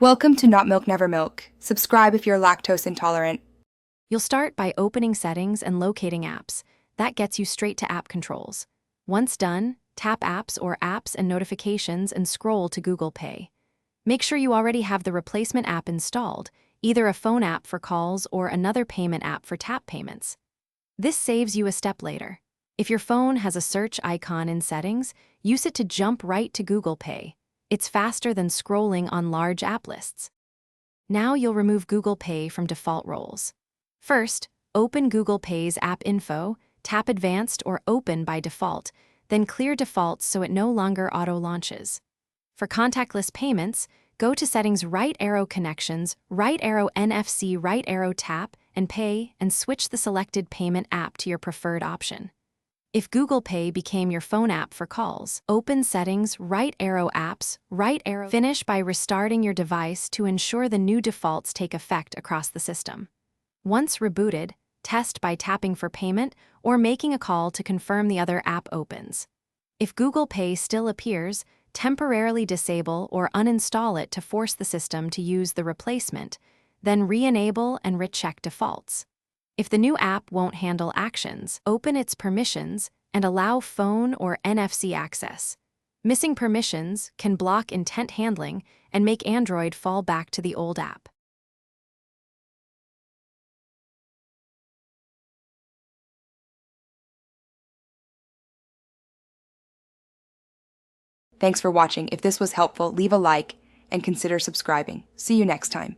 Welcome to Not Milk Never Milk. Subscribe if you're lactose intolerant. You'll start by opening Settings and locating Apps. That gets you straight to App Controls. Once done, tap Apps or Apps and Notifications and scroll to Google Pay. Make sure you already have the replacement app installed, either a phone app for calls or another payment app for tap payments. This saves you a step later. If your phone has a search icon in Settings, use it to jump right to Google Pay. It's faster than scrolling on large app lists. Now you'll remove Google Pay from default roles. First, open Google Pay's App Info, tap Advanced or Open by default, then clear defaults so it no longer auto-launches. For contactless payments, go to Settings, right arrow Connections, right arrow NFC, right arrow Tap and Pay, and switch the selected payment app to your preferred option. If Google Pay became your phone app for calls, open Settings, right arrow Apps, right arrow. Finish by restarting your device to ensure the new defaults take effect across the system. Once rebooted, test by tapping for payment or making a call to confirm the other app opens. If Google Pay still appears, temporarily disable or uninstall it to force the system to use the replacement, then re-enable and recheck defaults. If the new app won't handle actions, open its permissions and allow phone or NFC access. Missing permissions can block intent handling and make Android fall back to the old app. Thanks for watching. If this was helpful, leave a like and consider subscribing. See you next time.